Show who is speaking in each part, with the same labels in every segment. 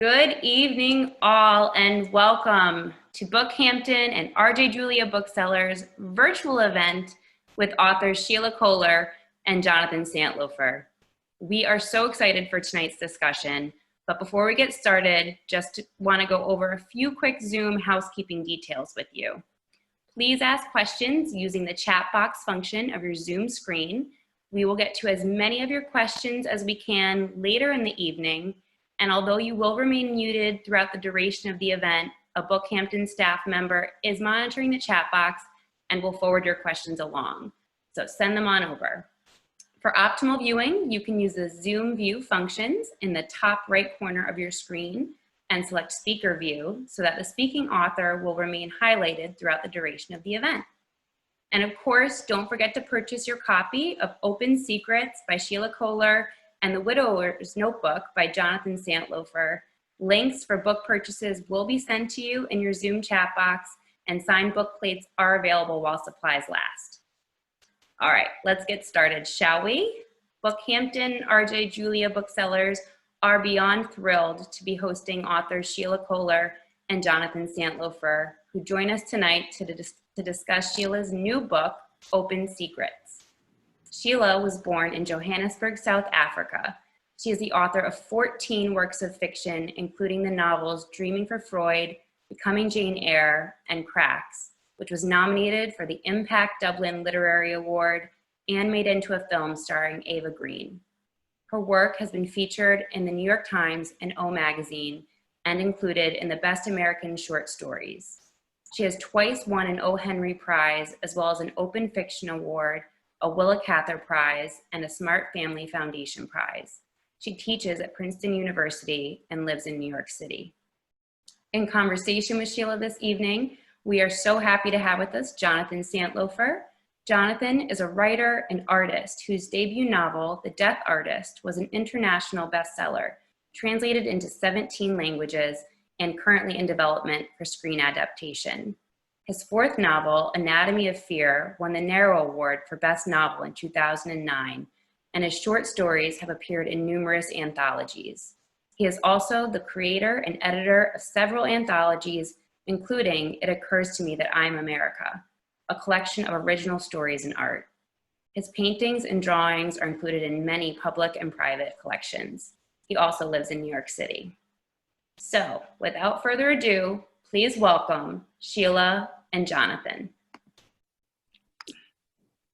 Speaker 1: Good evening, all, and welcome to Bookhampton and R.J. Julia Booksellers' virtual event with authors Sheila Kohler and Jonathan Santlofer. We are so excited for tonight's discussion, but before we get started, just want to go over a few quick Zoom housekeeping details with you. Please ask questions using the chat box function of your Zoom screen. We will get to as many of your questions as we can later in the evening. And although you will remain muted throughout the duration of the event, a Bookhampton staff member is monitoring the chat box and will forward your questions along. So send them on over. For optimal viewing, you can use the Zoom view functions in the top right corner of your screen and select speaker view so that the speaking author will remain highlighted throughout the duration of the event. And of course, don't forget to purchase your copy of Open Secrets by Sheila Kohler and The Widower's Notebook by Jonathan Santlofer. Links for book purchases will be sent to you in your Zoom chat box, and signed book plates are available while supplies last. All right, let's get started, shall we? Bookhampton R.J. Julia Booksellers are beyond thrilled to be hosting authors Sheila Kohler and Jonathan Santlofer, who join us tonight to discuss Sheila's new book, Open Secrets. Sheila was born in Johannesburg, South Africa. She is the author of 14 works of fiction, including the novels Dreaming for Freud, Becoming Jane Eyre, and Cracks, which was nominated for the Impact Dublin Literary Award and made into a film starring Ava Green. Her work has been featured in the New York Times and O Magazine and included in the Best American Short Stories. She has twice won an O. Henry Prize, as well as an Open Fiction Award, a Willa Cather Prize, and a Smart Family Foundation Prize. She teaches at Princeton University and lives in New York City. In conversation with Sheila this evening, we are so happy to have with us Jonathan Santlofer. Jonathan is a writer and artist whose debut novel, The Death Artist, was an international bestseller, translated into 17 languages, and currently in development for screen adaptation. His fourth novel, Anatomy of Fear, won the Narrow Award for Best Novel in 2009, and his short stories have appeared in numerous anthologies. He is also the creator and editor of several anthologies, including It Occurs to Me That I'm America, a collection of original stories and art. His paintings and drawings are included in many public and private collections. He also lives in New York City. So, without further ado, please welcome Sheila and Jonathan.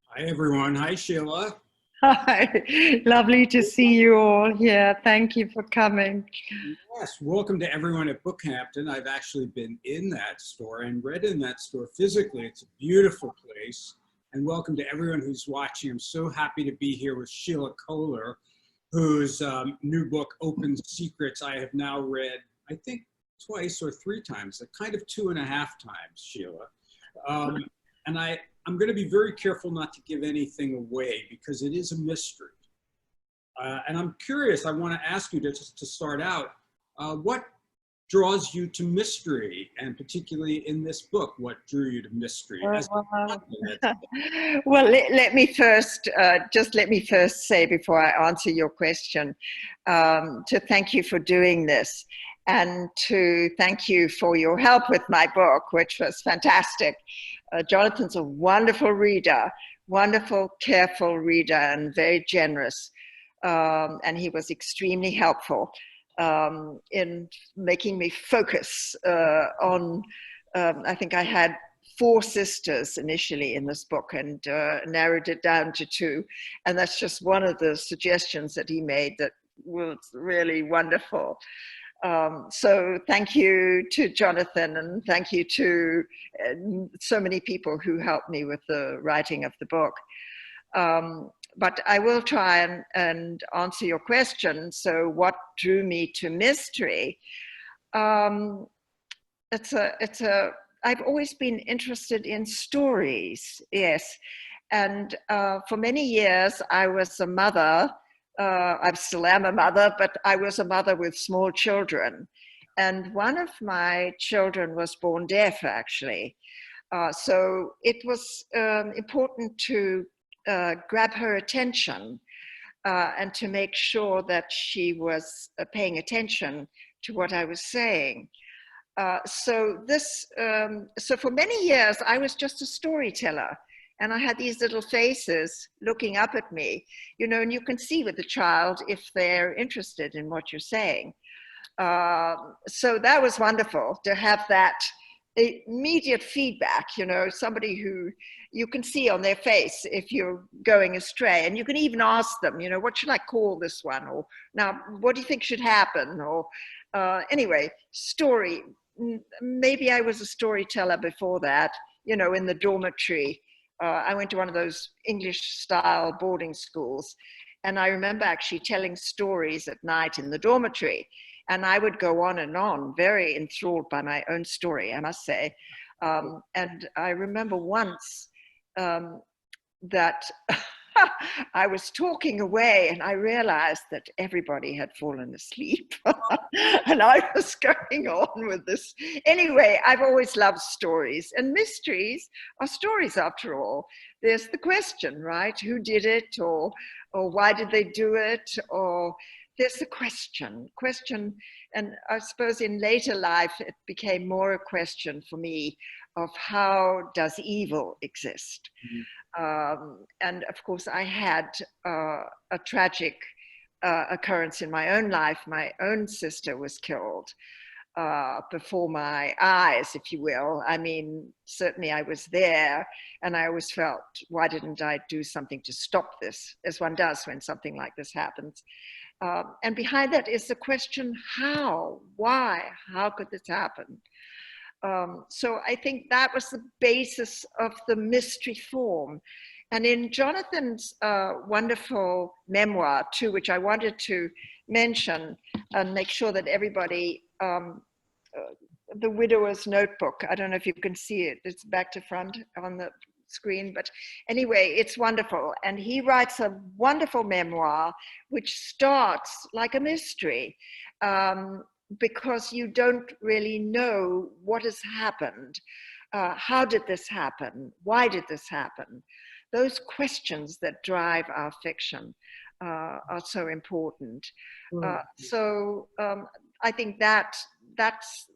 Speaker 2: Hi, everyone. Hi, Sheila.
Speaker 3: Hi, lovely to see you all here. Thank you for coming.
Speaker 2: Yes, welcome to everyone at Bookhampton. I've actually been in that store and read in that store physically. It's a beautiful place. And welcome to everyone who's watching. I'm so happy to be here with Sheila Kohler, whose new book, Open Secrets, I have now read, I think, twice or three times, kind of 2.5 times, Sheila. And I'm going to be very careful not to give anything away because it is a mystery. And I'm curious, I want to ask you to start out, what draws you to mystery, and particularly in this book, what drew you to mystery?
Speaker 3: Well, let me first say before I answer your question, to thank you for doing this. And to thank you for your help with my book, which was fantastic. Jonathan's a wonderful reader, wonderful, careful reader, and very generous. And he was extremely helpful in making me focus on, I think I had 4 sisters initially in this book and narrowed it down to 2. And that's just one of the suggestions that he made that was really wonderful. So thank you to Jonathan, and thank you to so many people who helped me with the writing of the book. But I will try and answer your question. So what drew me to mystery? I've always been interested in stories, yes. And for many years, I was a mother. I still am a mother, but I was a mother with small children. And one of my children was born deaf, actually. So it was important to grab her attention and to make sure that she was paying attention to what I was saying. So for many years, I was just a storyteller, and I had these little faces looking up at me, you know, and you can see with the child if they're interested in what you're saying. So that was wonderful to have that immediate feedback, you know, somebody who you can see on their face if you're going astray, and you can even ask them, you know, what should I call this one? Or now, what do you think should happen? Or anyway, story. Maybe I was a storyteller before that, you know, in the dormitory. I went to one of those English style boarding schools, and I remember actually telling stories at night in the dormitory, and I would go on, very enthralled by my own story, I must say. And I remember once that I was talking away, and I realized that everybody had fallen asleep and I was going on with this. Anyway, I've always loved stories, and mysteries are stories after all. There's the question, right? Who did it, or why did they do it? Or there's the question, and I suppose in later life, it became more a question for me of how does evil exist? Mm-hmm. And of course, I had a tragic occurrence in my own life. My own sister was killed before my eyes, if you will. I mean, certainly I was there, and I always felt, why didn't I do something to stop this, as one does when something like this happens? And behind that is the question, how, why, how could this happen? So I think that was the basis of the mystery form. And in Jonathan's wonderful memoir, too, which I wanted to mention and make sure that everybody, The Widower's Notebook, I don't know if you can see it, it's back to front on the screen, but anyway, it's wonderful. And he writes a wonderful memoir, which starts like a mystery. Because you don't really know what has happened. How did this happen? Why did this happen? Those questions that drive our fiction are so important. So I think that's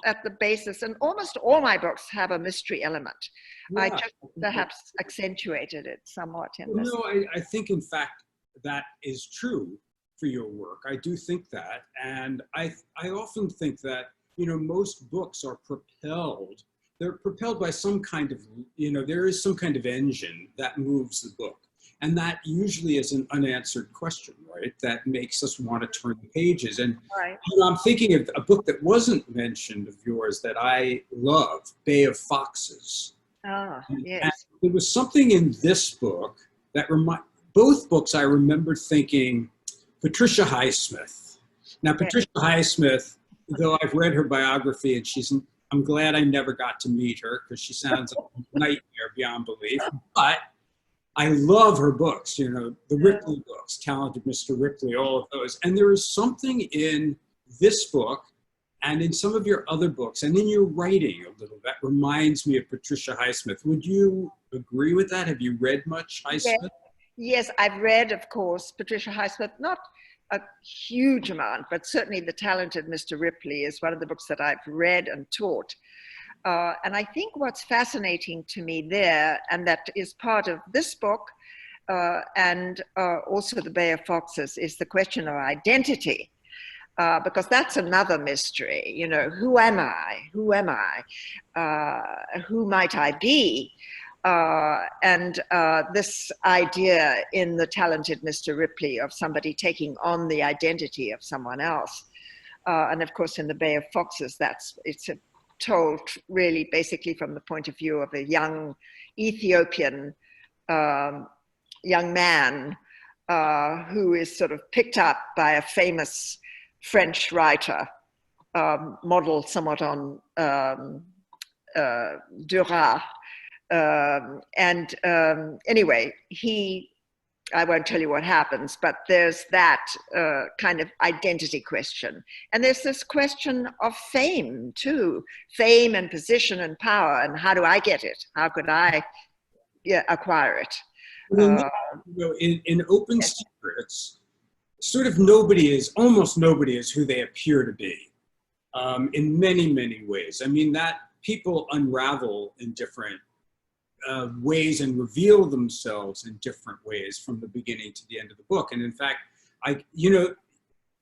Speaker 3: at the basis, and almost all my books have a mystery element. Yeah. I just perhaps accentuated it somewhat in this.
Speaker 2: No, I think in fact that is true for your work. I do think that, and I often think that, you know, most books are propelled. They're propelled by some kind of, you know, there is some kind of engine that moves the book, and that usually is an unanswered question, right? That makes us want to turn the pages. And
Speaker 3: right.
Speaker 2: You know, I'm thinking of a book that wasn't mentioned of yours that I love, Bay of Foxes.
Speaker 3: Ah, yes.
Speaker 2: And there was something in this book that both books I remember thinking, Patricia Highsmith. Now, Patricia Highsmith, though I've read her biography, and I'm glad I never got to meet her because she sounds like a nightmare beyond belief. But I love her books, you know, the Ripley books, Talented Mr. Ripley, all of those. And there is something in this book and in some of your other books and in your writing a little that reminds me of Patricia Highsmith. Would you agree with that? Have you read much Highsmith?
Speaker 3: Yes, I've read, of course, Patricia Highsmith, not a huge amount, but certainly The Talented Mr. Ripley is one of the books that I've read and taught. And I think what's fascinating to me there, and that is part of this book and also The Bay of Foxes, is the question of identity. Because that's another mystery, you know, who am I? Who am I? Who might I be? And this idea in The Talented Mr. Ripley of somebody taking on the identity of someone else. And of course, in The Bay of Foxes, it's told really basically from the point of view of a young Ethiopian young man who is sort of picked up by a famous French writer, modeled somewhat on Duras. Anyway, I won't tell you what happens, but there's that kind of identity question. And there's this question of fame too, fame and position and power, and how do I get it? How could I acquire it?
Speaker 2: Well, you know, in Open Secrets, sort of almost nobody is who they appear to be. in many, many ways. I mean, that people unravel in different ways and reveal themselves in different ways from the beginning to the end of the book. And in fact,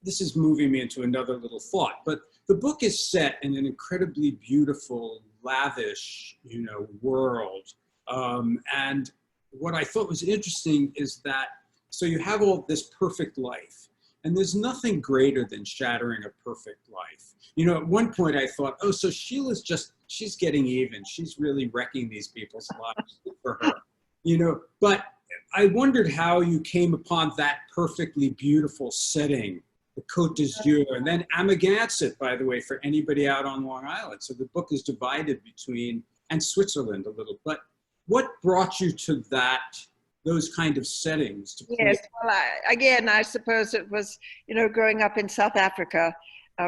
Speaker 2: this is moving me into another little thought, but the book is set in an incredibly beautiful, lavish, world. And what I thought was interesting is that, so you have all this perfect life, and there's nothing greater than shattering a perfect life. At one point I thought, oh, so Sheila's she's getting even. She's really wrecking these people's lives. Good for her. But I wondered how you came upon that perfectly beautiful setting, the Côte d'Azur, and then Amagansett, by the way, for anybody out on Long Island. So the book is divided between, and Switzerland a little. But what brought you to those kind of settings?
Speaker 3: Yes, well, I suppose it was, growing up in South Africa,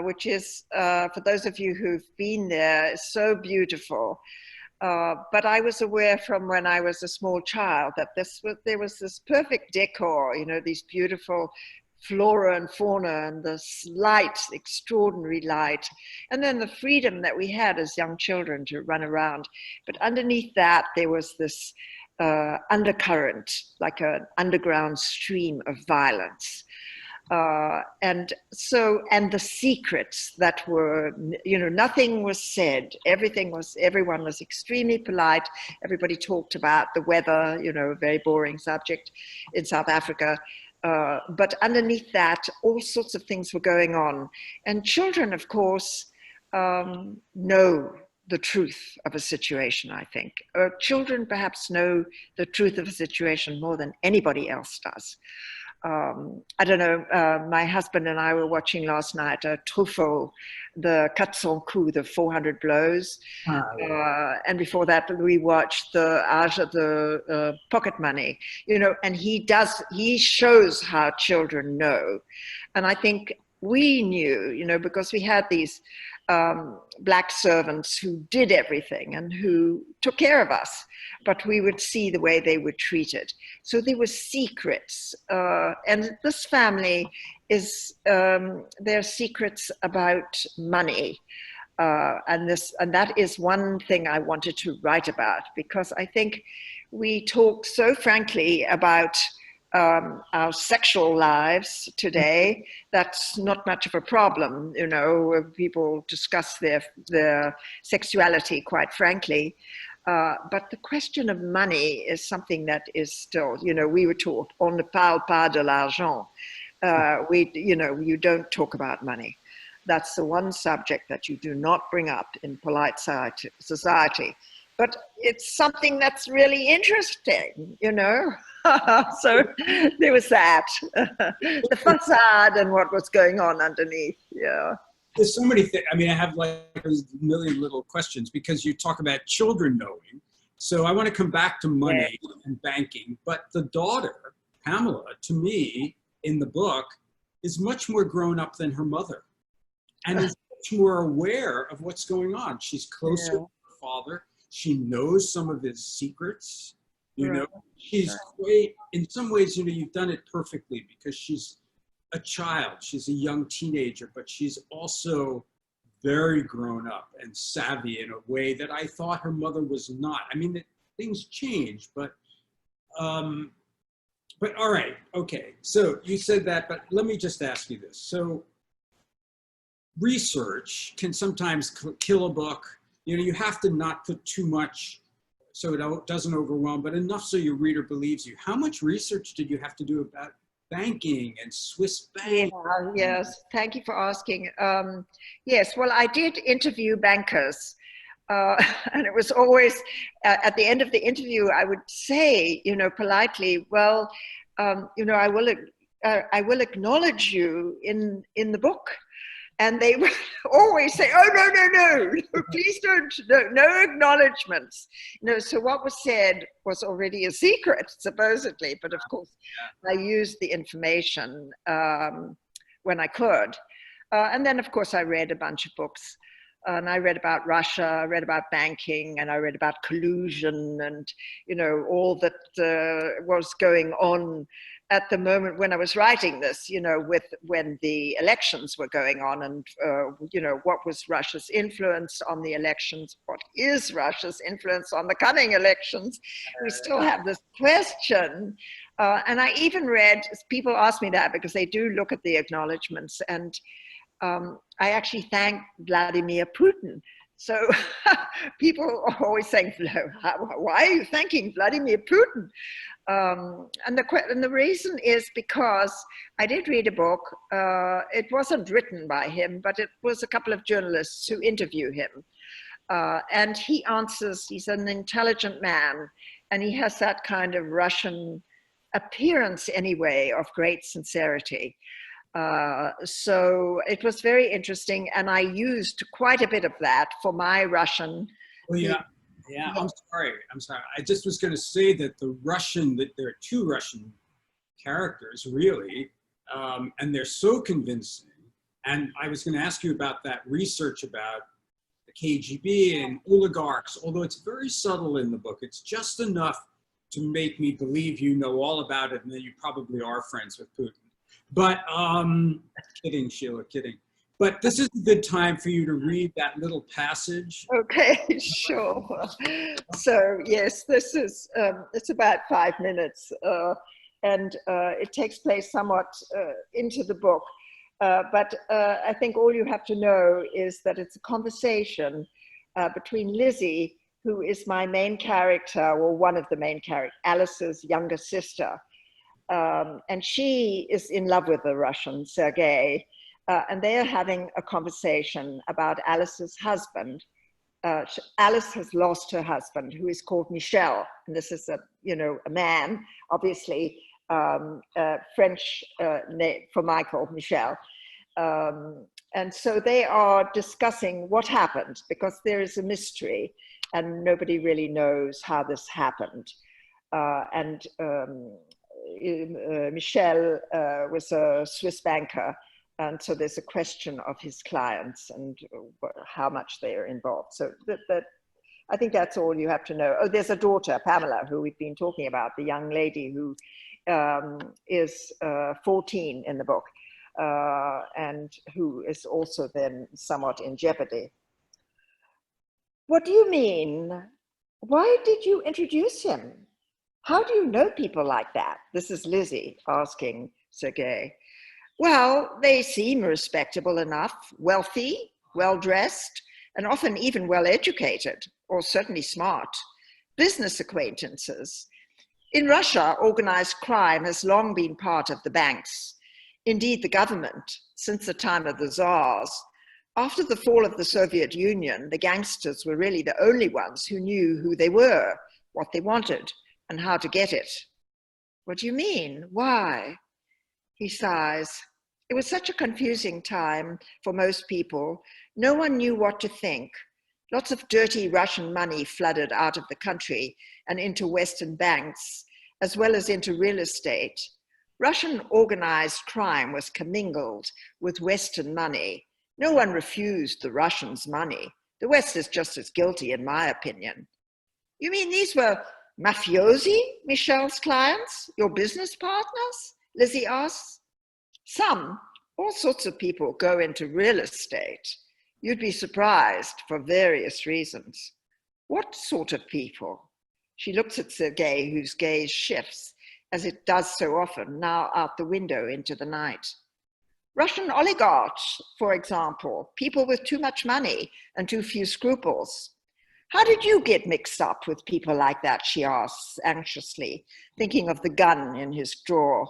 Speaker 3: which is, for those of you who've been there, so beautiful. But I was aware from when I was a small child that there was this perfect decor, these beautiful flora and fauna and this light, extraordinary light, and then the freedom that we had as young children to run around. But underneath that, there was this undercurrent, like an underground stream of violence. And the secrets that were, nothing was said. Everyone was extremely polite. Everybody talked about the weather, a very boring subject in South Africa. But underneath that, all sorts of things were going on. And children, of course, know the truth of a situation, I think. Children perhaps know the truth of a situation more than anybody else does. I don't know, my husband and I were watching last night Truffaut, the 400 coups, the 400 blows. And before that, we watched the Age of the Pocket Money, and he shows how children know. And I think we knew, because we had these black servants who did everything and who took care of us, but we would see the way they were treated. So there were secrets, and this family is, there are secrets about money, and that is one thing I wanted to write about, because I think we talk so frankly about our sexual lives today. That's not much of a problem, people discuss their sexuality quite frankly. But the question of money is something that is still, we were taught, on ne parle pas de l'argent. You don't talk about money. That's the one subject that you do not bring up in polite society. But it's something that's really interesting, So there was that, the facade and what was going on underneath, yeah.
Speaker 2: There's so many things. I mean, I have like a million little questions, because you talk about children knowing. So I want to come back to money and banking, but the daughter, Pamela, to me, in the book, is much more grown up than her mother, and is much more aware of what's going on. She's closer to her father. She knows some of his secrets, She's great. In some ways, you've done it perfectly, because she's a child. She's a young teenager, but she's also very grown up and savvy in a way that I thought her mother was not. I mean, things change, but all right, okay. So you said that, but let me just ask you this. So research can sometimes kill a book. You have to not put too much so it doesn't overwhelm, but enough so your reader believes you. How much research did you have to do about banking and Swiss bank?
Speaker 3: Yeah, yes, thank you for asking. Yes, well, I did interview bankers, and it was always, at the end of the interview, I would say, politely, well, I will acknowledge you in the book. And they would always say, oh, no, please don't, no acknowledgements. So what was said was already a secret, supposedly. But of course, I used the information when I could. And then, of course, I read a bunch of books. And I read about Russia, I read about banking, and I read about collusion and, all that was going on at the moment when I was writing this, when the elections were going on and, what was Russia's influence on the elections? What is Russia's influence on the coming elections? We still have this question. And I even read, people ask me that because they do look at the acknowledgements, and I actually thank Vladimir Putin. So people are always saying, why are you thanking Vladimir Putin? And the reason is because I did read a book. It wasn't written by him, but it was a couple of journalists who interview him. And he answers, he's an intelligent man, and he has that kind of Russian appearance anyway of great sincerity. So it was very interesting, and I used quite a bit of that for my Russian.
Speaker 2: Well, yeah, I'm sorry. I just was going to say that there are two Russian characters, really, and they're so convincing. And I was going to ask you about that research about the KGB and oligarchs, although it's very subtle in the book. It's just enough to make me believe you know all about it and that you probably are friends with Putin. But, kidding, Sheila, kidding. But this is a good time for you to read that little passage.
Speaker 3: Okay, sure. So yes, this is, it's about 5 minutes, and it takes place somewhat into the book. But I think all you have to know is that it's a conversation between Lizzie, who is my main character, or one of the main characters, Alice's younger sister. And she is in love with the Russian, Sergei, and they are having a conversation about Alice's husband. Alice has lost her husband, who is called Michel, and this is a man, obviously, French name for Michael, Michel. And so they are discussing what happened, because there is a mystery and nobody really knows how this happened. Michel was a Swiss banker, and so there's a question of his clients and how much they are involved. So I think that's all you have to know. Oh, there's a daughter, Pamela, who we've been talking about, the young lady who is 14 in the book, and who is also then somewhat in jeopardy. What do you mean? Why did you introduce him? How do you know people like that? This is Lizzie asking Sergei. Well, they seem respectable enough, wealthy, well-dressed, and often even well-educated, or certainly smart. Business acquaintances. In Russia, organized crime has long been part of the banks. Indeed, the government, since the time of the Tsars. After the fall of the Soviet Union, the gangsters were really the only ones who knew who they were, what they wanted, and how to get it. What do you mean? Why? He sighs. It was such a confusing time for most people. No one knew what to think. Lots of dirty Russian money flooded out of the country and into Western banks, as well as into real estate. Russian organized crime was commingled with Western money. No one refused the Russians' money. The West is just as guilty, in my opinion. You mean these were mafiosi, Michel's clients, your business partners? Lizzie asks. Some, all sorts of people go into real estate. You'd be surprised for various reasons. What sort of people? She looks at Sergei, whose gaze shifts, as it does so often, now out the window into the night. Russian oligarchs, for example, people with too much money and too few scruples. How did you get mixed up with people like that, she asks anxiously, thinking of the gun in his drawer.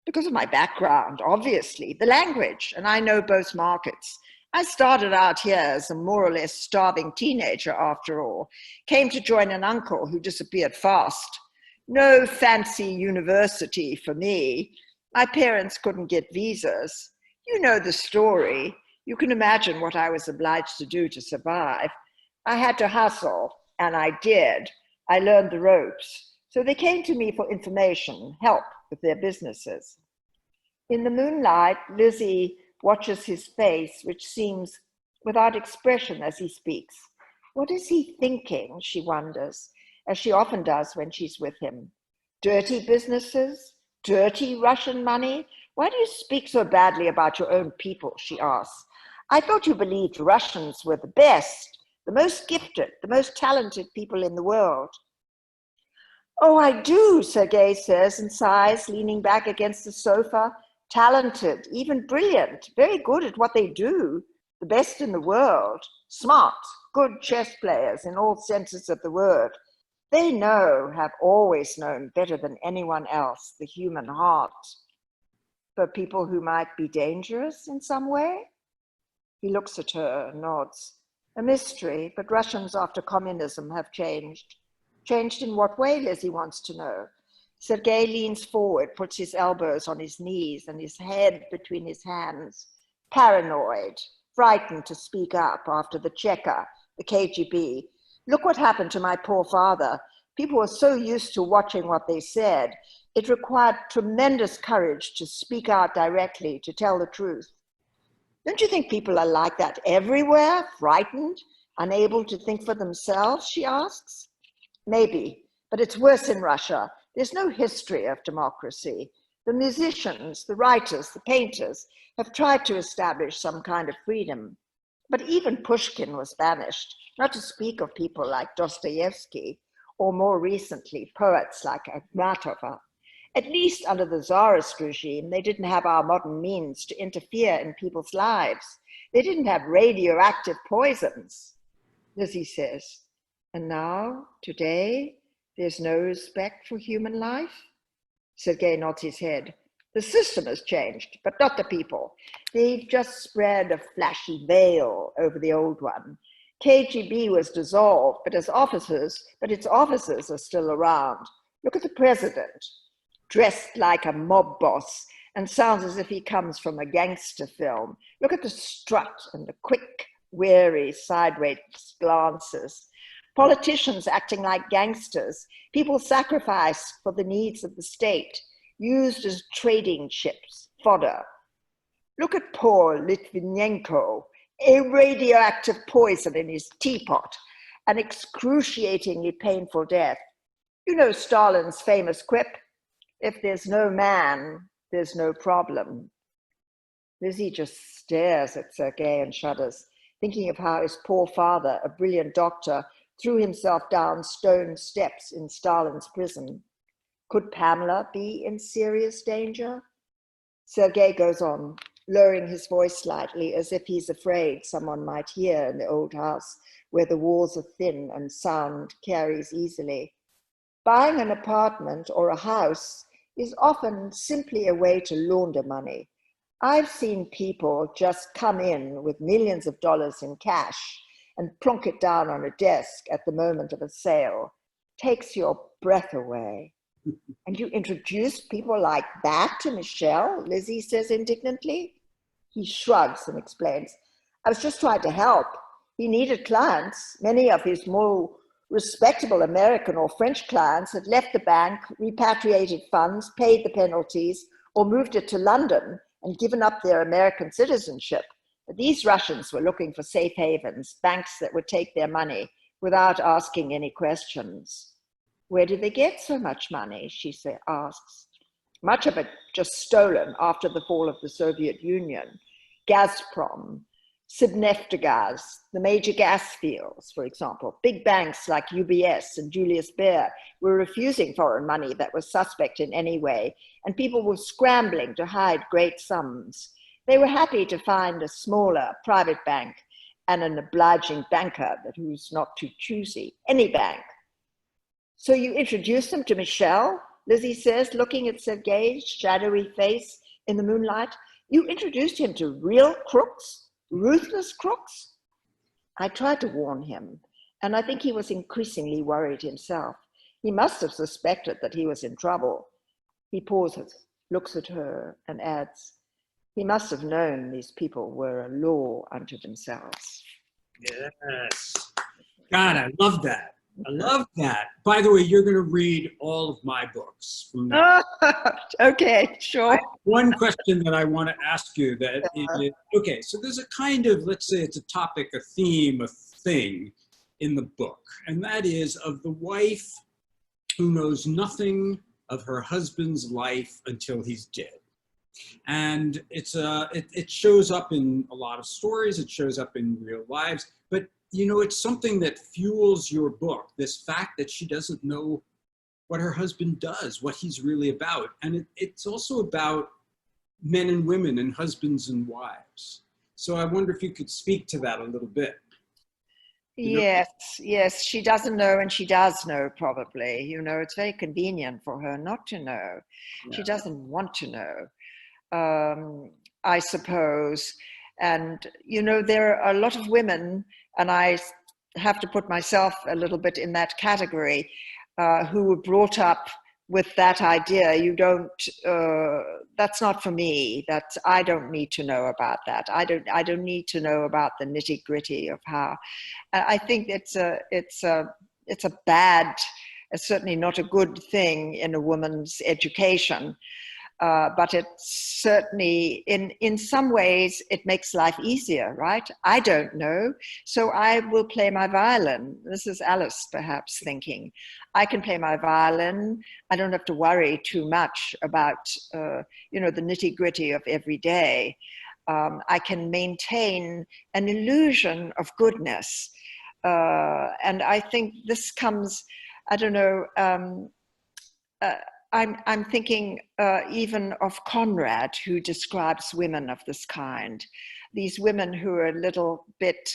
Speaker 3: Because of my background, obviously, the language, and I know both markets. I started out here as a more or less starving teenager, after all, came to join an uncle who disappeared fast. No fancy university for me. My parents couldn't get visas. You know the story. You can imagine what I was obliged to do to survive. I had to hustle, and I did. I learned the ropes. So they came to me for information, help with their businesses. In the moonlight, Lizzie watches his face, which seems without expression as he speaks. What is he thinking, she wonders, as she often does when she's with him. Dirty businesses, Dirty Russian money? Why do you speak so badly about your own people, she asks. I thought you believed Russians were the best, the most gifted, the most talented people in the world. Oh, I do, Sergei says and sighs, leaning back against the sofa. Talented, even brilliant, very good at what they do, the best in the world, smart, good chess players in all senses of the word. They know, have always known better than anyone else, the human heart. For people who might be dangerous in some way? He looks at her and nods. A mystery, but Russians after communism have changed. Changed in what way, Lizzie wants to know. Sergei leans forward, puts his elbows on his knees and his head between his hands. Paranoid, frightened to speak up after the Cheka, the KGB. Look what happened to my poor father. People were so used to watching what they said. It required tremendous courage to speak out directly, to tell the truth. Don't you think people are like that everywhere? Frightened, unable to think for themselves, she asks. Maybe, but it's worse in Russia. There's no history of democracy. The musicians, the writers, the painters have tried to establish some kind of freedom. But even Pushkin was banished, not to speak of people like Dostoevsky, or more recently, poets like Akhmatova. At least under the Tsarist regime, they didn't have our modern means to interfere in people's lives. They didn't have radioactive poisons, Lizzie says. And now, today, there's no respect for human life? Sergei nods his head. The system has changed, but not the people. They've just spread a flashy veil over the old one. KGB was dissolved, but its officers are still around. Look at the president, dressed like a mob boss and sounds as if he comes from a gangster film. Look at the strut and the quick, wary, sideways glances. Politicians acting like gangsters, people sacrificed for the needs of the state, used as trading chips, fodder. Look at poor Litvinenko, a radioactive poison in his teapot, an excruciatingly painful death. You know Stalin's famous quip, if there's no man, there's no problem. Lizzie just stares at Sergei and shudders, thinking of how his poor father, a brilliant doctor, threw himself down stone steps in Stalin's prison. Could Pamela be in serious danger? Sergei goes on, lowering his voice slightly as if he's afraid someone might hear in the old house where the walls are thin and sound carries easily. Buying an apartment or a house is often simply a way to launder money. I've seen people just come in with millions of dollars in cash and plonk it down on a desk at the moment of a sale. Takes your breath away. And you introduce people like that to Michel, Lizzie says indignantly. He shrugs and explains, I was just trying to help. He needed clients. Many of his more respectable American or French clients had left the bank, repatriated funds, paid the penalties, or moved it to London and given up their American citizenship. But these Russians were looking for safe havens, banks that would take their money without asking any questions. Where did they get so much money, she asks. Much of it just stolen after the fall of the Soviet Union. Gazprom, Sibneftegaz, the major gas fields, for example. Big banks like UBS and Julius Baer were refusing foreign money that was suspect in any way, and people were scrambling to hide great sums. They were happy to find a smaller private bank and an obliging banker who's not too choosy, any bank. So you introduced them to Michel, Lizzie says, looking at Sergei's shadowy face in the moonlight. You introduced him to real crooks, ruthless crooks? I tried to warn him, and I think he was increasingly worried himself. He must have suspected that he was in trouble. He pauses, looks at her, and adds, he must have known these people were a law unto themselves.
Speaker 2: Yes. God, I love that. I love that. By the way, you're going to read all of my books from now.
Speaker 3: Okay, sure.
Speaker 2: One question that I want to ask you that is, okay, so there's a kind of, let's say it's a topic, a theme, a thing in the book, and that is of the wife who knows nothing of her husband's life until he's dead. And it shows up in a lot of stories, it shows up in real lives, but you know, it's something that fuels your book, this fact that she doesn't know what her husband does, what he's really about. And it's also about men and women and husbands and wives. So I wonder if you could speak to that a little bit.
Speaker 3: Yes, yes, she doesn't know, and she does know probably. You know, it's very convenient for her not to know.
Speaker 2: Yeah.
Speaker 3: She doesn't want to know, I suppose. And, you know, there are a lot of women, and I have to put myself a little bit in that category, who were brought up with that idea. You don't, that's not for me. I don't need to know about that. I don't need to know about the nitty gritty of how. I think it's a bad, certainly not a good thing in a woman's education. But it certainly, in some ways, it makes life easier, right? I don't know, so I will play my violin. This is Alice perhaps thinking. I can play my violin. I don't have to worry too much about, you know, the nitty gritty of every day. I can maintain an illusion of goodness. And I think this comes, I don't know, I'm thinking even of Conrad, who describes women of this kind. These women who are a little bit,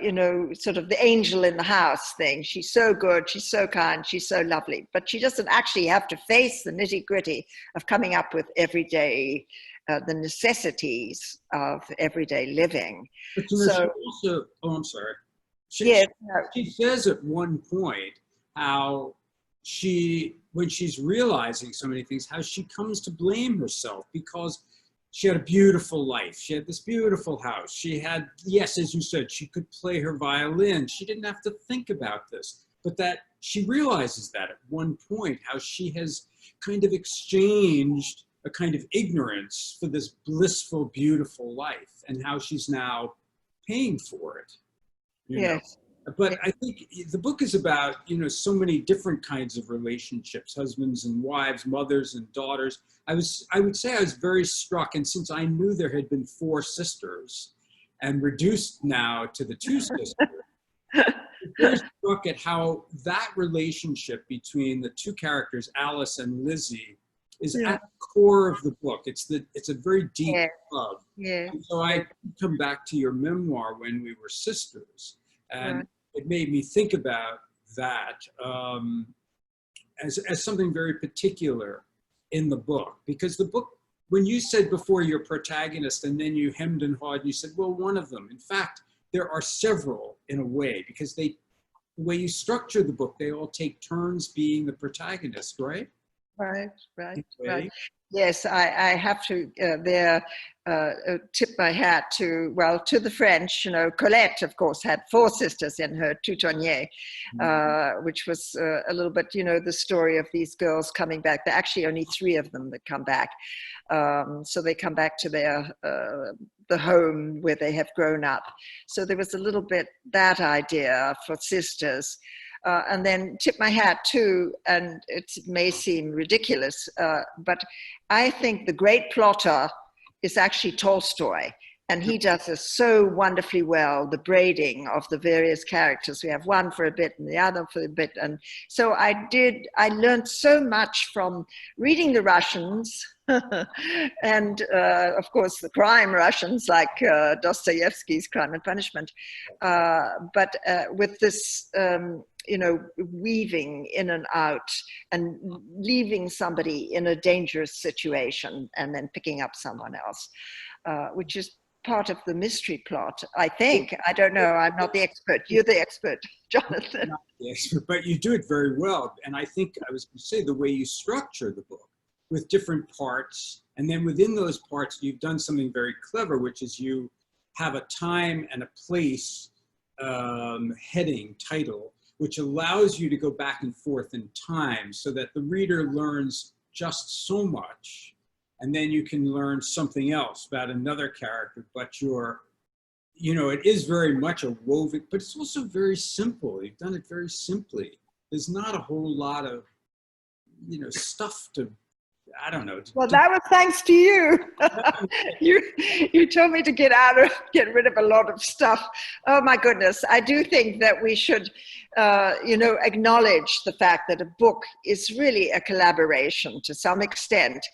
Speaker 3: you know, sort of the angel in the house thing. She's so good, she's so kind, she's so lovely, but she doesn't actually have to face the nitty gritty of coming up with everyday, the necessities of everyday living.
Speaker 2: But you know,
Speaker 3: So,
Speaker 2: she also, oh, I'm sorry.
Speaker 3: yes,
Speaker 2: She says at one point how when she's realizing so many things, how she comes to blame herself because she had a beautiful life. She had this beautiful house. She had, yes, as you said, she could play her violin. She didn't have to think about this, but that she realizes that at one point, how she has kind of exchanged a kind of ignorance for this blissful, beautiful life, and how she's now paying for it. You know?
Speaker 3: yes.
Speaker 2: But I think the book is about, you know, so many different kinds of relationships, husbands and wives, mothers and daughters. I would say I was very struck, and since I knew there had been 4 sisters and reduced now to the 2 sisters, I was very struck at how that relationship between the 2 characters, Alice and Lizzie, is at the core of the book. It's a very deep love.
Speaker 3: Yeah.
Speaker 2: And so I come back to your memoir, When We Were Sisters, and
Speaker 3: Right.
Speaker 2: it made me think about that as something very particular in the book. Because the book, when you said before your protagonist and then you hemmed and hawed, you said, well, one of them. In fact, there are several in a way, because the way you structure the book, they all take turns being the protagonist, right?
Speaker 3: Right, right,
Speaker 2: Okay.
Speaker 3: right. Yes, I have to tip my hat to, well, to the French. You know, Colette, of course, had 4 sisters in her Toutonnier, which was a little bit, you know, the story of these girls coming back. There are actually only 3 of them that come back. So they come back to their the home where they have grown up. So there was a little bit that idea for sisters. And then tip my hat too, and it may seem ridiculous, but I think the great plotter is actually Tolstoy, and he does this so wonderfully well, the braiding of the various characters. We have one for a bit and the other for a bit. And so I learned so much from reading the Russians and of course the crime Russians, like Dostoevsky's Crime and Punishment, but with this you know, weaving in and out and leaving somebody in a dangerous situation and then picking up someone else, which is part of the mystery plot, I think. I don't know, I'm not the expert. You're the expert, Jonathan.
Speaker 2: Not the expert, but you do it very well. And I think I was going to say the way you structure the book with different parts, and then within those parts, you've done something very clever, which is you have a time and a place heading, title, which allows you to go back and forth in time so that the reader learns just so much. And then you can learn something else about another character, but you know, it is very much a woven, but it's also very simple. You've done it very simply. There's not a whole lot of stuff to, I don't know.
Speaker 3: Well, that was thanks to you. You told me to get rid of a lot of stuff. Oh my goodness. I do think that we should, acknowledge the fact that a book is really a collaboration to some extent.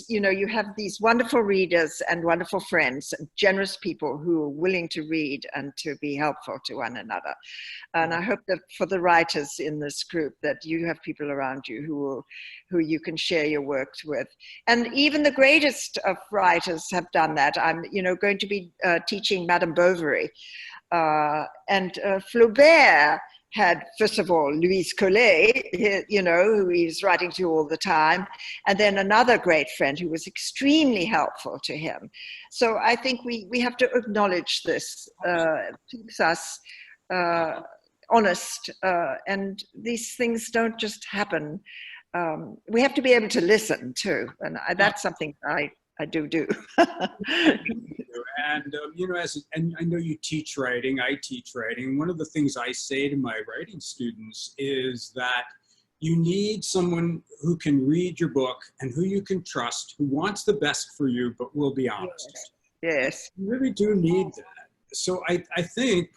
Speaker 3: You have these wonderful readers and wonderful friends and generous people who are willing to read and to be helpful to one another. And I hope that for the writers in this group, that you have people around you who you can share your works with. And even the greatest of writers have done that. I'm, going to be teaching Madame Bovary. And Flaubert had, first of all, Louise Collet, who he's writing to all the time, and then another great friend who was extremely helpful to him. So I think we have to acknowledge this. It keeps us honest, and these things don't just happen. We have to be able to listen too, and that's something I do.
Speaker 2: And and I know you teach writing, I teach writing. One of the things I say to my writing students is that you need someone who can read your book and who you can trust, who wants the best for you, but will be honest.
Speaker 3: Yes.
Speaker 2: You really do need that. So I think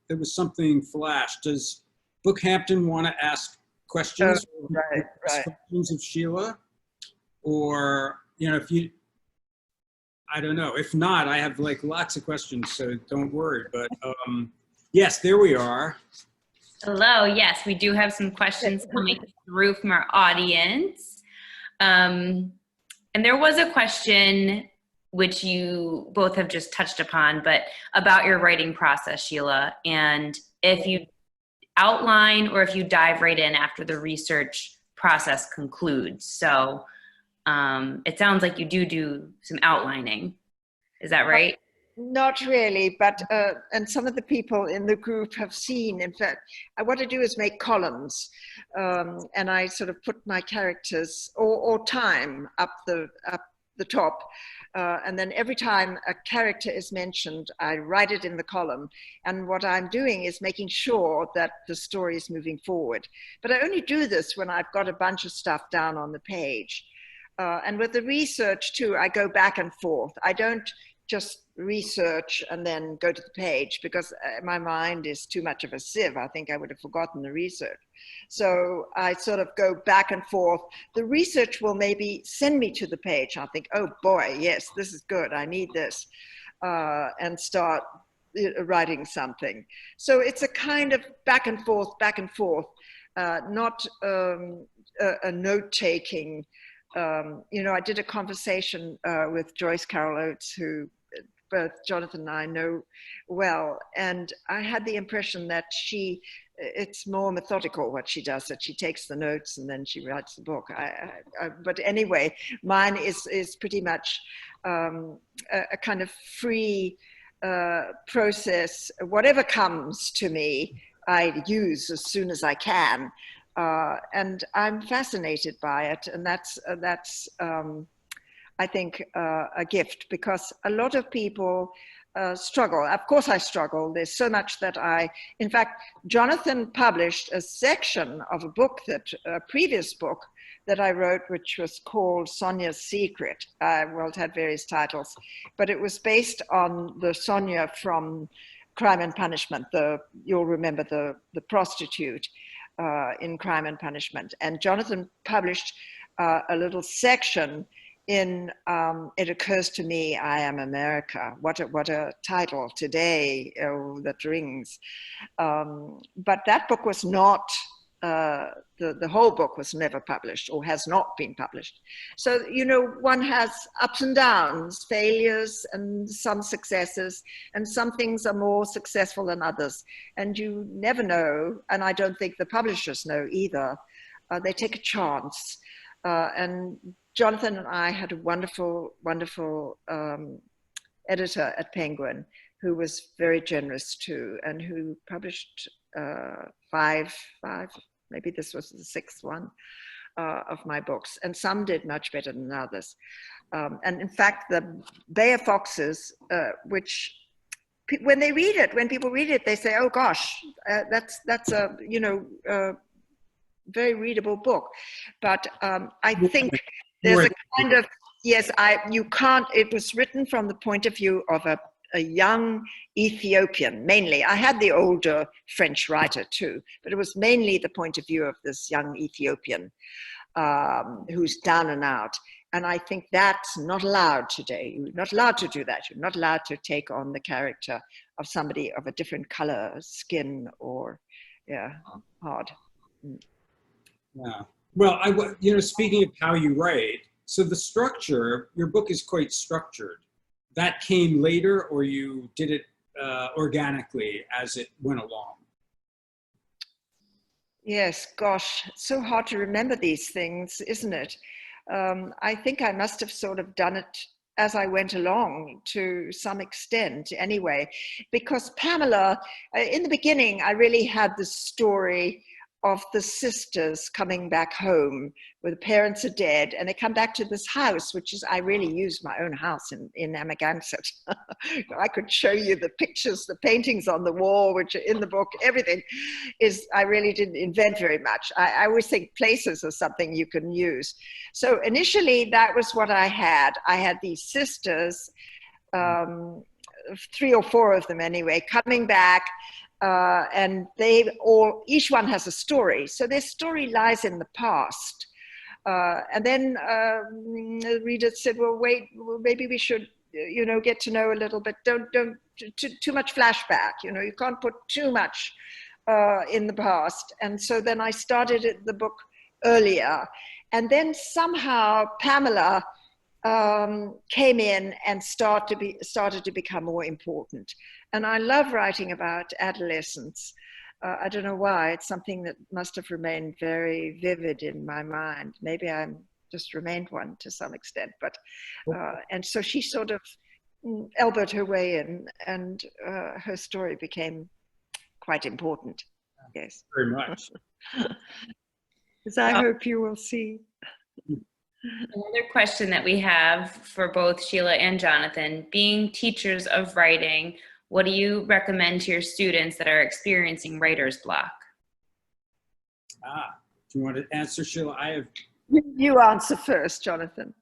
Speaker 2: there was something flashed. Does Bookhampton want to ask questions?
Speaker 3: Right.
Speaker 2: Questions of Sheila? Or, if you, I don't know. If not, I have lots of questions, so don't worry. But yes, there we are.
Speaker 1: Hello. Yes, we do have some questions coming through from our audience. And there was a question which you both have just touched upon, but about your writing process, Sheila, and if you outline or if you dive right in after the research process concludes. So it sounds like you do some outlining. Is that right?
Speaker 3: Not really, but and some of the people in the group have seen. In fact, what I do is make columns, and I sort of put my characters or time up the top, and then every time a character is mentioned, I write it in the column. And what I'm doing is making sure that the story is moving forward. But I only do this when I've got a bunch of stuff down on the page. And with the research too, I go back and forth. I don't just research and then go to the page, because my mind is too much of a sieve. I think I would have forgotten the research. So I sort of go back and forth. The research will maybe send me to the page. I'll think, oh boy, yes, this is good. I need this, and start writing something. So it's a kind of back and forth, not a note-taking. I did a conversation with Joyce Carol Oates, who both Jonathan and I know well, and I had the impression that it's more methodical what she does, that she takes the notes and then she writes the book. But anyway, mine is pretty much a kind of free process. Whatever comes to me, I use as soon as I can. And I'm fascinated by it, and that's I think, a gift, because a lot of people struggle. Of course I struggle. There's so much that in fact, Jonathan published a section of a previous book that I wrote, which was called Sonia's Secret. Well, it had various titles, but it was based on the Sonia from Crime and Punishment. You'll remember the prostitute in Crime and Punishment. And Jonathan published a little section in It Occurs to Me, I Am America. What a title today that rings. But that book was not, the whole book was never published, or has not been published. So, one has ups and downs, failures and some successes, and some things are more successful than others. And you never know, and I don't think the publishers know either. They take a chance. And Jonathan and I had a wonderful, wonderful editor at Penguin, who was very generous too, and who published five, maybe this was the sixth one of my books, and some did much better than others. And in fact, the Bay of Foxes, which when people read it, they say, "Oh gosh, that's a very readable book. But I think there's a kind of, yes, you can't, it was written from the point of view of a young Ethiopian, mainly. I had the older French writer too, but it was mainly the point of view of this young Ethiopian who's down and out. And I think that's not allowed today. You're not allowed to do that. You're not allowed to take on the character of somebody of a different color, skin, or, yeah, hard.
Speaker 2: Yeah. Well, speaking of how you write, so the structure, your book is quite structured. That came later, or you did it organically as it went along?
Speaker 3: Yes, gosh, it's so hard to remember these things, isn't it? I think I must have sort of done it as I went along to some extent anyway, because Pamela, in the beginning, I really had the story of the sisters coming back home where the parents are dead, and they come back to this house, which is, I really used my own house in Amagansett. I could show you the pictures, the paintings on the wall, which are in the book, everything is, I really didn't invent very much. I always think places are something you can use. So initially that was what I had. I had these sisters, 3 or 4 of them anyway, coming back, and each one has a story. So their story lies in the past. And then the reader said, well, wait, maybe we should, get to know a little bit. Don't too much flashback. You can't put too much in the past. And so then I started the book earlier. And then somehow Pamela came in and started to become more important. And I love writing about adolescence. I don't know why. It's something that must have remained very vivid in my mind. Maybe I'm just remained one to some extent. But and so she sort of elbowed her way in, and her story became quite important. Yes,
Speaker 2: Very much.
Speaker 3: as I hope you will see.
Speaker 1: Another question that we have for both Sheila and Jonathan: being teachers of writing, what do you recommend to your students that are experiencing writer's block?
Speaker 2: Do you want to answer, Sheila?
Speaker 3: You answer first, Jonathan.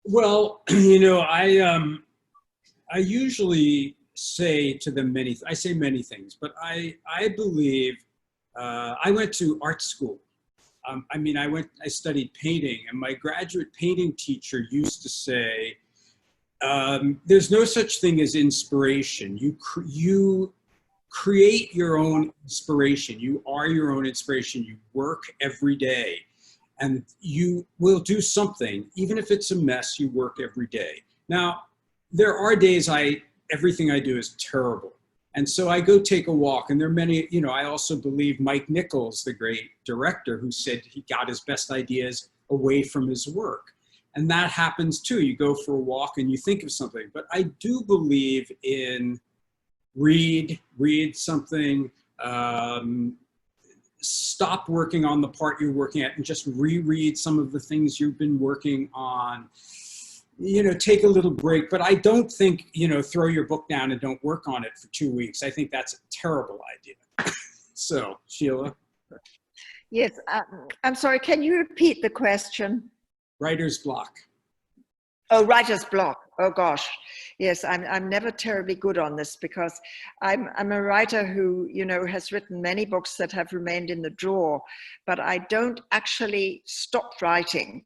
Speaker 2: Well, I usually say to them I say many things, but I believe, I went to art school. I studied painting, and my graduate painting teacher used to say, there's no such thing as inspiration. You create your own inspiration. You are your own inspiration. You work every day, and you will do something. Even if it's a mess, you work every day. Now, there are days everything I do is terrible. And so I go take a walk, and there are many, I also believe Mike Nichols, the great director, who said he got his best ideas away from his work. And that happens too. You go for a walk and you think of something. But I do believe in read something, stop working on the part you're working at and just reread some of the things you've been working on. Take a little break, but I don't think, throw your book down and don't work on it for 2 weeks. I think that's a terrible idea. So, Sheila?
Speaker 3: Yes, I'm sorry, can you repeat the question?
Speaker 2: Writer's block.
Speaker 3: Oh, writer's block. Oh gosh. Yes, I'm never terribly good on this, because I'm a writer who, has written many books that have remained in the drawer, but I don't actually stop writing.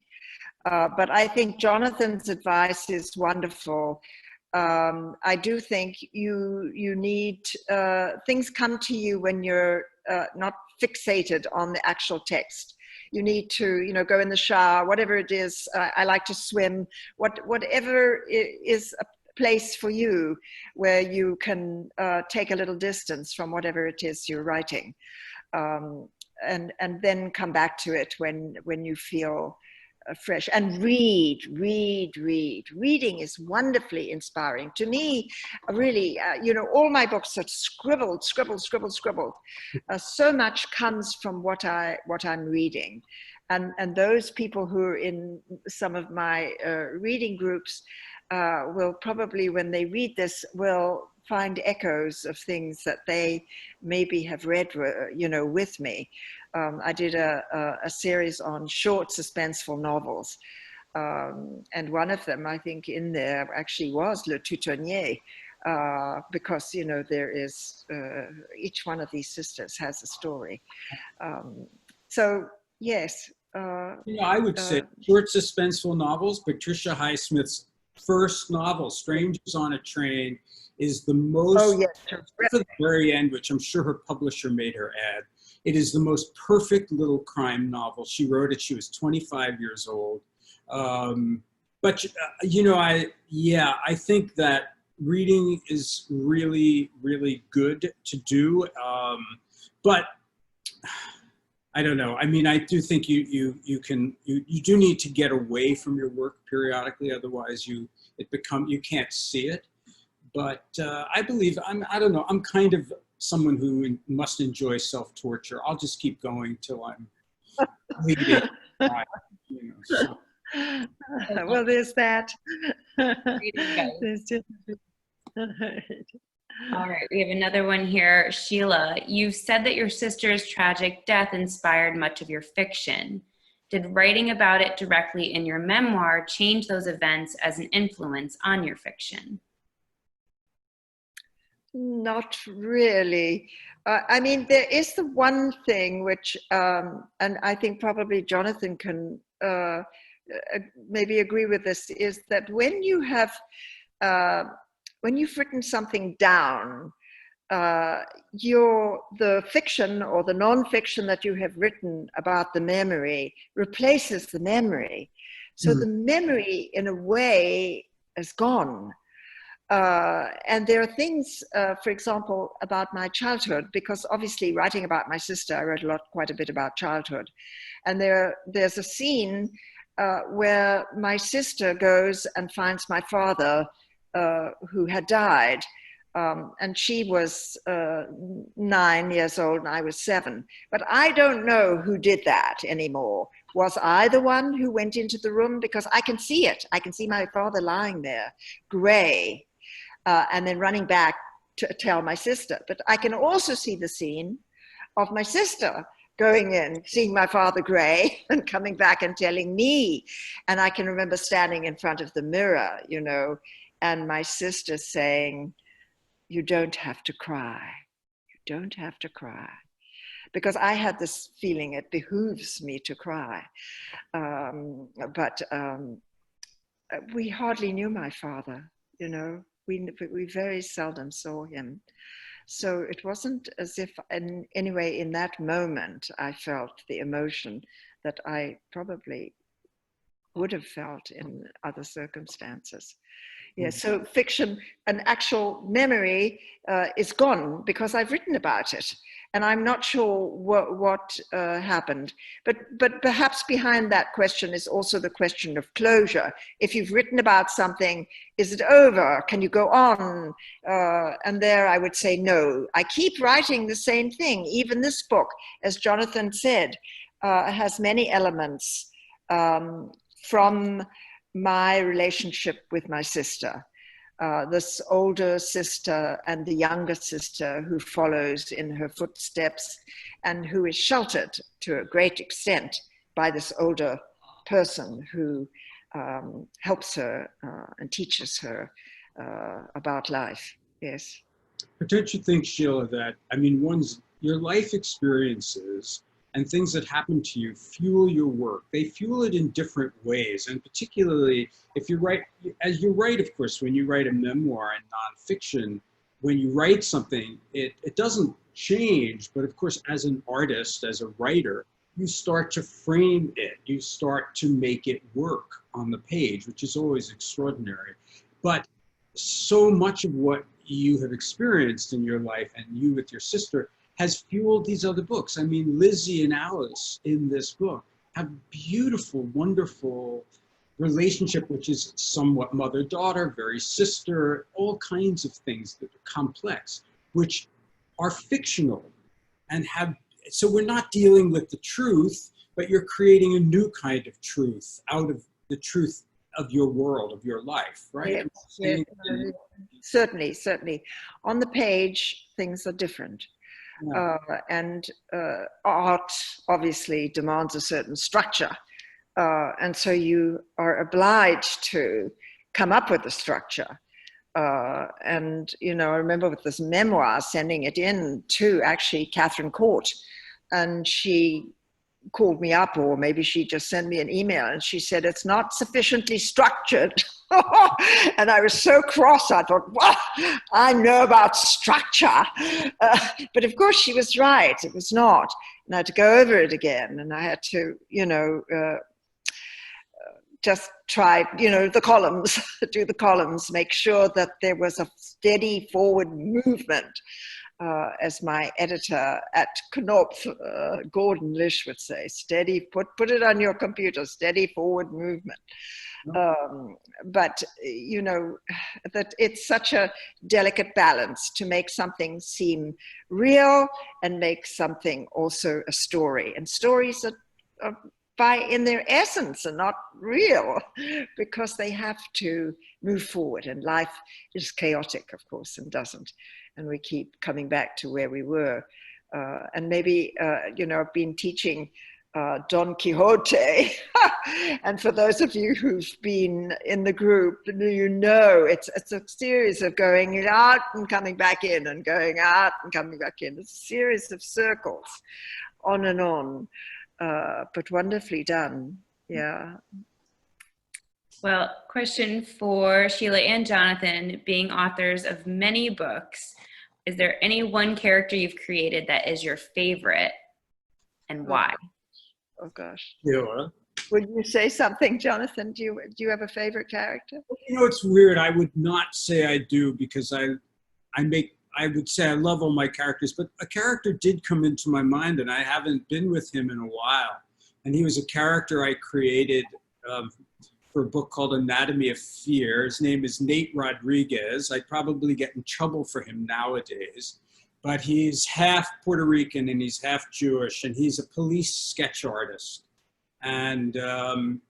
Speaker 3: But I think Jonathan's advice is wonderful. I do think you need, things come to you when you're not fixated on the actual text. You need to, go in the shower, whatever it is. I like to swim, whatever is a place for you where you can take a little distance from whatever it is you're writing. And then come back to it when you feel fresh. And reading is wonderfully inspiring to me. Really, all my books are scribbled. So much comes from what I'm reading, and those people who are in some of my reading groups will probably, when they read this, will find echoes of things that they maybe have read, you know, with me. I did a series on short suspenseful novels. And one of them, I think, in there actually was Le Toutonnier, because, you know, there is, each one of these sisters has a story. So, yes.
Speaker 2: You know, I would say short suspenseful novels. Patricia Highsmith's first novel, Strangers on a Train, is the most,
Speaker 3: oh, yes,
Speaker 2: to the very end, which I'm sure her publisher made her add. It is the most perfect little crime novel. She wrote it, she was 25 years old. But, you know, I think that reading is really, really good to do. But I don't know. I mean, I do think you do need to get away from your work periodically. Otherwise you can't see it. But I believe, I don't know, I'm kind of someone who must enjoy self-torture. I'll just keep going till I'm bleeding. You know, so.
Speaker 3: Well, there's that.
Speaker 1: There's just... All right, we have another one here. Sheila, you've said that your sister's tragic death inspired much of your fiction. Did writing about it directly in your memoir change those events as an influence on your fiction?
Speaker 3: Not really. I mean, there is the one thing which, and I think probably Jonathan can maybe agree with this, is that when you have, when you've written something down, the fiction or the non-fiction that you have written about the memory replaces the memory. So the memory, in a way, is gone. And there are things, for example, about my childhood, because obviously writing about my sister, I wrote quite a bit about childhood. And there's a scene where my sister goes and finds my father, who had died. And she was 9 years old and I was 7. But I don't know who did that anymore. Was I the one who went into the room? Because I can see it. I can see my father lying there, gray, and then running back to tell my sister. But I can also see the scene of my sister going in, seeing my father gray, and coming back and telling me. And I can remember standing in front of the mirror, you know, and my sister saying, "You don't have to cry. You don't have to cry." Because I had this feeling it behooves me to cry. But we hardly knew my father, you know. We very seldom saw him. So it wasn't as if, anyway, in that moment, I felt the emotion that I probably would have felt in other circumstances. Yeah, so fiction, an actual memory is gone because I've written about it. And I'm not sure what happened. But perhaps behind that question is also the question of closure. If you've written about something, is it over? Can you go on? And there I would say no. I keep writing the same thing. Even this book, as Jonathan said, has many elements from my relationship with my sister. This older sister and the younger sister who follows in her footsteps and who is sheltered to a great extent by this older person who helps her and teaches her about life. Yes.
Speaker 2: But don't you think, Sheila, that, I mean, your life experiences and things that happen to you fuel your work. They fuel it in different ways. And particularly if you write, as you write, of course, when you write a memoir in nonfiction, when you write something, it doesn't change. But of course, as an artist, as a writer, you start to frame it. You start to make it work on the page, which is always extraordinary. But so much of what you have experienced in your life, and you with your sister, has fueled these other books. I mean, Lizzie and Alice in this book have beautiful, wonderful relationship, which is somewhat mother-daughter, very sister, all kinds of things that are complex, which are fictional and have, so we're not dealing with the truth, but you're creating a new kind of truth out of the truth of your world, of your life, right?
Speaker 3: Yes, yes, certainly, certainly. On the page, things are different.
Speaker 2: Yeah.
Speaker 3: And art obviously demands a certain structure. And so you are obliged to come up with a structure. And, you know, I remember with this memoir, sending it in to actually Catherine Court, and she called me up, or maybe she just sent me an email, and she said, it's not sufficiently structured. And I was so cross. I thought, well, I know about structure. But of course she was right. It was not. And I had to go over it again. And I had to, you know, just try, you know, the columns, do the columns, make sure that there was a steady forward movement. As my editor at Knopf, Gordon Lish, would say, steady, put it on your computer, steady forward movement. But, you know, that it's such a delicate balance to make something seem real and make something also a story. And stories are by in their essence are not real, because they have to move forward, and life is chaotic, of course, and doesn't. And we keep coming back to where we were. And maybe, you know, I've been teaching Don Quixote. And for those of you who've been in the group, you know, it's a series of going out and coming back in, and going out and coming back in. It's a series of circles, on and on, but wonderfully done. Yeah.
Speaker 1: Well, question for Sheila and Jonathan, being authors of many books, is there any one character you've created that is your favorite, and why?
Speaker 3: Oh gosh.
Speaker 2: Yeah.
Speaker 3: Would you say something, Jonathan? Do you have a favorite character?
Speaker 2: You know, it's weird. I would not say I do, because I would say I love all my characters, but a character did come into my mind, and I haven't been with him in a while. And he was a character I created for a book called Anatomy of Fear. His name is Nate Rodriguez. I'd probably get in trouble for him nowadays, but he's half Puerto Rican and he's half Jewish, and he's a police sketch artist. And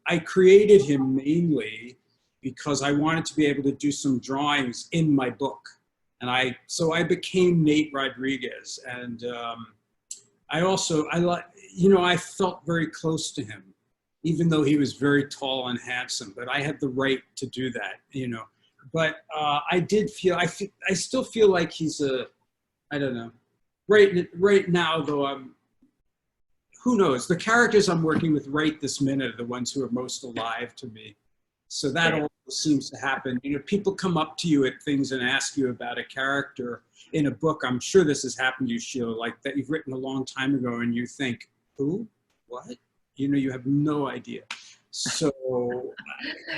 Speaker 2: I created him mainly because I wanted to be able to do some drawings in my book. And so I became Nate Rodriguez. And I felt very close to him, even though he was very tall and handsome, but I had the right to do that, you know. But I still feel like he's I don't know. Right now, though, who knows? The characters I'm working with right this minute are the ones who are most alive to me. So that all seems to happen. You know, people come up to you at things and ask you about a character in a book. I'm sure this has happened to you, Sheila, like that you've written a long time ago and you think, who? What? You know, you have no idea. So,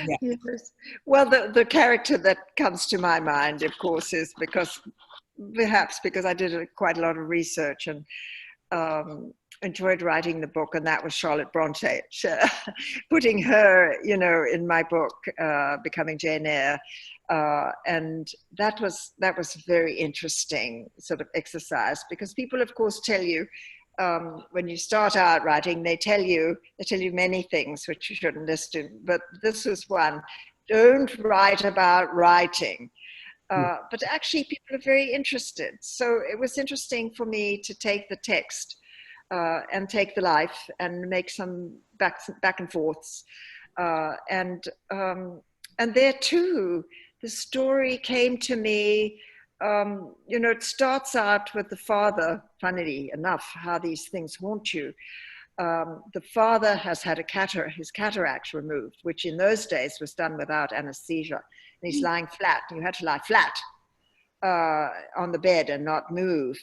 Speaker 2: yeah.
Speaker 3: Yes. Well, the character that comes to my mind, of course, is perhaps because I did quite a lot of research and enjoyed writing the book, and that was Charlotte Bronte. Putting her, you know, in my book, Becoming Jane Eyre, and that was a very interesting sort of exercise, because people, of course, tell you when you start out writing, they tell you many things which you shouldn't listen, but this was one: don't write about writing. But actually, people are very interested. So it was interesting for me to take the text and take the life and make some back and forths. And there too, the story came to me. You know, it starts out with the father, funnily enough, how these things haunt you. The father has had his cataract removed, which in those days was done without anesthesia. And he's lying flat. You had to lie flat on the bed and not move.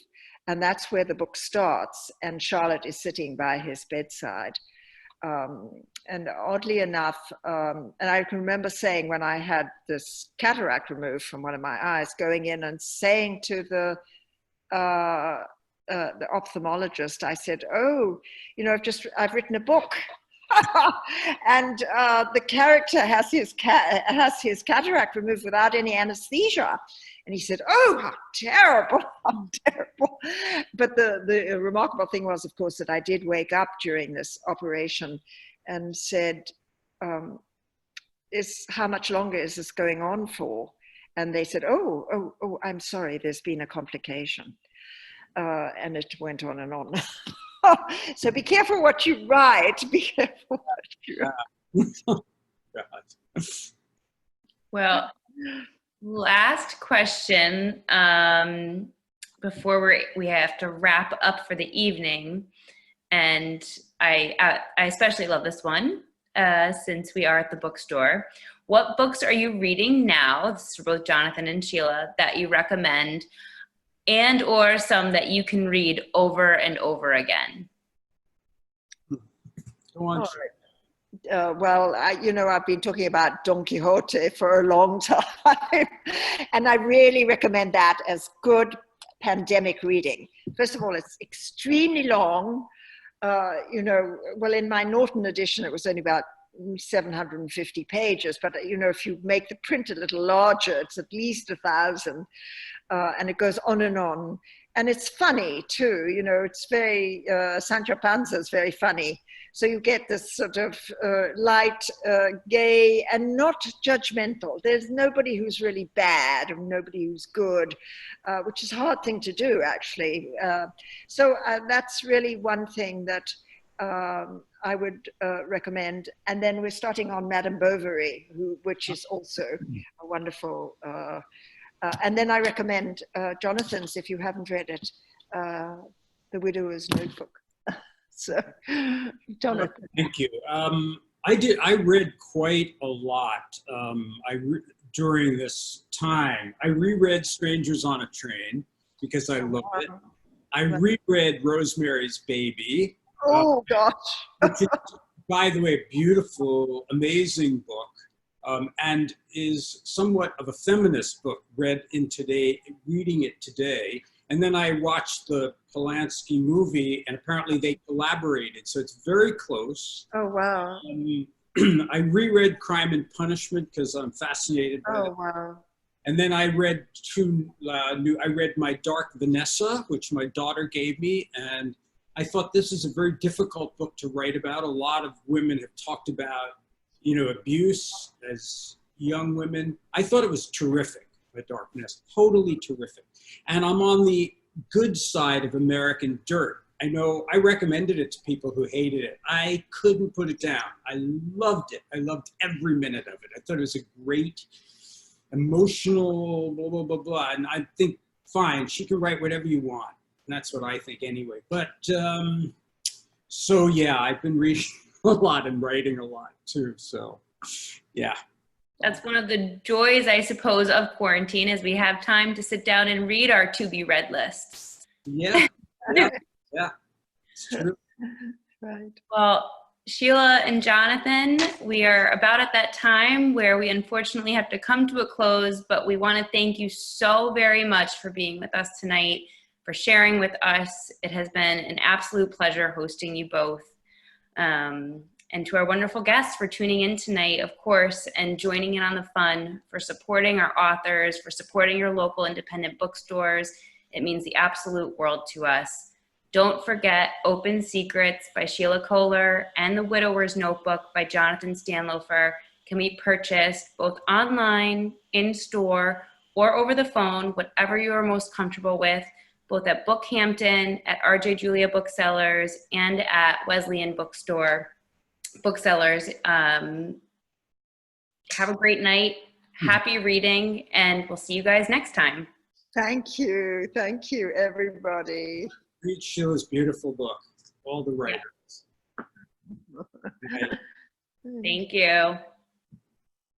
Speaker 3: And that's where the book starts. And Charlotte is sitting by his bedside. And oddly enough, and I can remember saying, when I had this cataract removed from one of my eyes, going in and saying to the ophthalmologist, I said, "Oh, you know, I've written a book." And the character has his cataract removed without any anesthesia. And he said, "Oh, how terrible, how terrible." But the remarkable thing was, of course, that I did wake up during this operation and said, how much longer is this going on for? And they said, oh, I'm sorry, there's been a complication. And it went on and on. So be careful what you write. Be careful what you write.
Speaker 1: Well, last question before we have to wrap up for the evening. And I especially love this one since we are at the bookstore. What books are you reading now, this is for both Jonathan and Sheila, that you recommend, and or some that you can read over and over again?
Speaker 2: Go on.
Speaker 3: Well, I've been talking about Don Quixote for a long time, and I really recommend that as good pandemic reading. First of all, it's extremely long. Well, in my Norton edition, it was only about 750 pages, but if you make the print a little larger, it's at least 1,000, and it goes on, and it's funny too. It's very Sancho Panza is very funny, so you get this sort of light, gay, and not judgmental. There's nobody who's really bad and nobody who's good, which is a hard thing to do, actually. So that's really one thing that I would recommend. And then we're starting on Madame Bovary, which is also a wonderful. And then I recommend Jonathan's, if you haven't read it, The Widower's Notebook. So, Jonathan.
Speaker 2: Thank you. I read quite a lot during this time. I reread Strangers on a Train because I loved it. I reread Rosemary's Baby.
Speaker 3: Oh, gosh.
Speaker 2: Which is, by the way, a beautiful, amazing book, and is somewhat of a feminist book reading it today. And then I watched the Polanski movie, and apparently they collaborated, so it's very close.
Speaker 3: Oh, wow.
Speaker 2: I reread Crime and Punishment because I'm fascinated by it.
Speaker 3: Wow.
Speaker 2: And then I read I read My Dark Vanessa, which my daughter gave me, and I thought this is a very difficult book to write about. A lot of women have talked about, abuse as young women. I thought it was terrific, My Dark Vanessa, totally terrific. And I'm on the good side of American Dirt. I know I recommended it to people who hated it. I couldn't put it down. I loved it. I loved every minute of it. I thought it was a great, emotional, blah, blah, blah, blah. And I think, fine, she can write whatever you want. And that's what I think anyway. But, so yeah, I've been reading a lot and writing a lot too. So, yeah.
Speaker 1: That's one of the joys, I suppose, of quarantine, is we have time to sit down and read our to-be-read lists.
Speaker 2: Yeah, yeah, it's true.
Speaker 3: Right.
Speaker 1: Well, Sheila and Jonathan, we are about at that time where we unfortunately have to come to a close, but we want to thank you so very much for being with us tonight, for sharing with us. It has been an absolute pleasure hosting you both. And to our wonderful guests for tuning in tonight, of course, and joining in on the fun, for supporting our authors, for supporting your local independent bookstores. It means the absolute world to us. Don't forget Open Secrets by Sheila Kohler and The Widower's Notebook by Jonathan Santlofer can be purchased both online, in store, or over the phone, whatever you are most comfortable with, both at Bookhampton, at RJ Julia Booksellers, and at Wesleyan Booksellers. Have a great night. Happy reading, and we'll see you guys next time.
Speaker 3: Thank you. Thank you, everybody.
Speaker 2: Read Sheila's beautiful book, all the writers.
Speaker 1: Thank you.